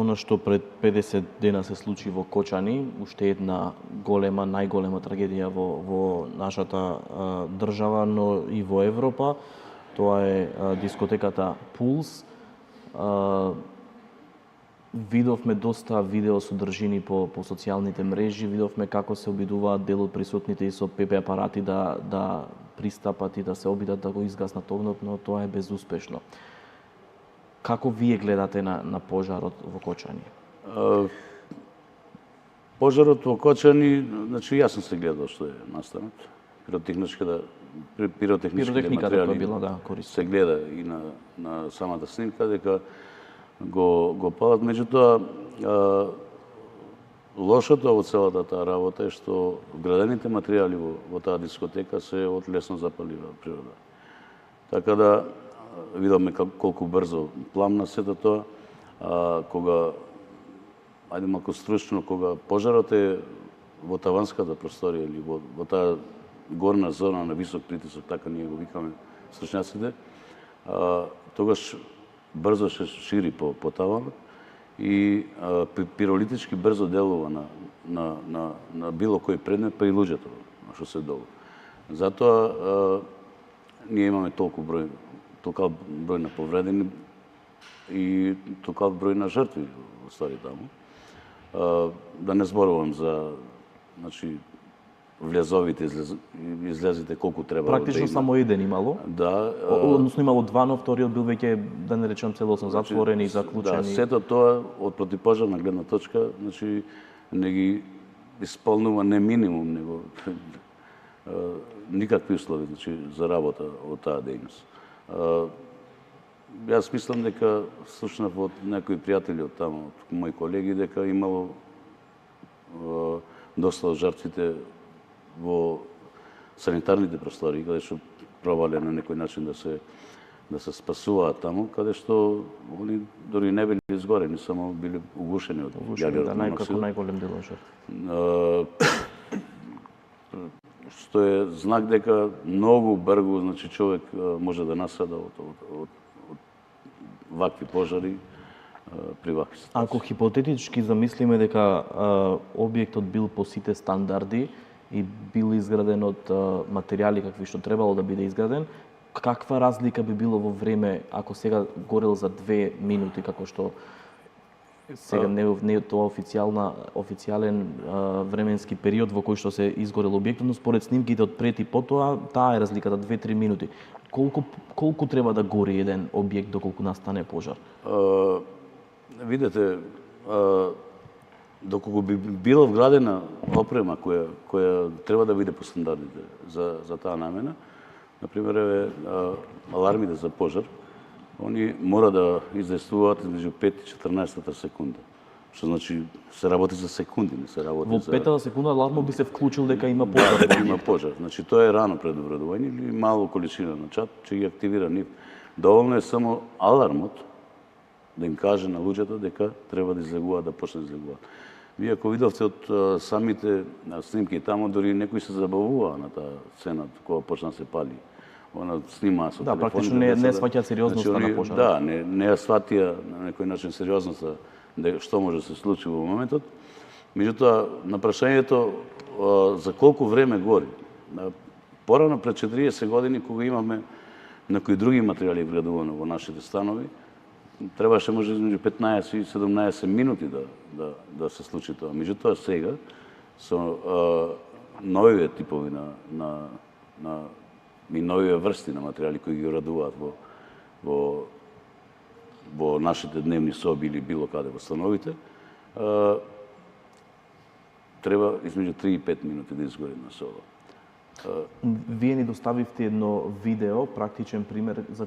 Она што пред 50 дена се случи во Кочани, уште една голема, најголема трагедија во нашата држава, но и во Европа, тоа е дискотеката Пулс. Видовме доста видео содржини по социјалните мрежи, видовме како се обидуваат дел од присутните и со ПП апарати да пристапат и да се обидат да го изгаснат огнот, но тоа е безуспешно. Како вие гледате на пожарот во Кочани? Пожарот во Кочани, значи јасно се гледал што е настанат. Пиротехниката била користена. Се гледа и на самата снимка дека го палат. Меѓутоа, лошото во целата таа работа е што вградените материјали во таа дискотека се од лесно запалива природа. Така да видовме колку брзо пламна сето тоа, кога, ајде малку стручно, кога пожарот е во таванската просторија или во таа горна зона на висок притисок, така ние го викаме стручњаците, тогаш брзо се шири по таванот и пиролитички брзо делува на било кој предмет, па и луѓето што се долу. Затоа ние имаме толков број на повредени и толков број на жртви во ствари таму. Да не зборувам за, значи, влезовите излезите колку треба да има. Практично само еден имало. Да. Односно имало два, но вториот бил веќе, да не речем целосно затворени и заклучени. Да, сето тоа од противпожарна гледна точка, значи не ги исполнува не минимум, него никакви услови, значи, за работа од таа дејност. Јас мислам дека слушнав од некои пријатели од таму, од мои колеги, дека имало доста од жртвите во санитарните простори, каде што пробале на некој начин да се спасуваат таму, каде што они дори не били изгорени, само били угушени од јагарот. Да, како најголем дел од жртви. Што е знак дека многу брзо, значи, човек може да насада од вакви пожари при вакви ситуации. Ако хипотетички замислиме дека објектот бил по сите стандарди и бил изграден од материјали какви што требало да биде изграден, каква разлика би било во време ако сега горел за 2 минути, како што сега не е тоа официјален временски период во кој што се изгорел објектот, но според снимките од пред и потоа, таа е разликата, 2-3 минути. Колку треба да гори еден објект доколку настане пожар? Видете, доколку би била вградена опрема која треба да биде по стандардите за таа намена, например, алармите за пожар, они мора да издействуваат измеѓу 5 и 14 секунда. Што значи се работи за секунди, не се работи во за... Во 5-та секунда алармот би се вклучил дека има пожар. Да, има пожар. Значи тоа е рано предупредување или мало количина на чат, че ги активира нив. Доволно е само алармот да им каже на луѓето дека треба да излегуваат, да почнат да излегуваат. Вие ако видовте од самите снимки таму, дори некои се забавуваа на таа сцена кога почна се пали. Она снима со телефон. Да, практично не сваќаат сериозноста на пожарот. Да, не ја сватија на некој начин сериозноста што може да се случи во моментот. Меѓутоа, на прашањето за колку време гори. Порано пред 40 години, кога имаме некои други материјали вградувани во нашите станови, требаше може измеѓу 15 и 17 минути да се случи тоа. Меѓутоа сега со новите типови и нови врсти на материјали кои ги вградуваат во нашите дневни соби или било каде во становите, треба измеѓу 3 и 5 минути да изгори една соба. Вие ни доставивте едно видео, практичен пример за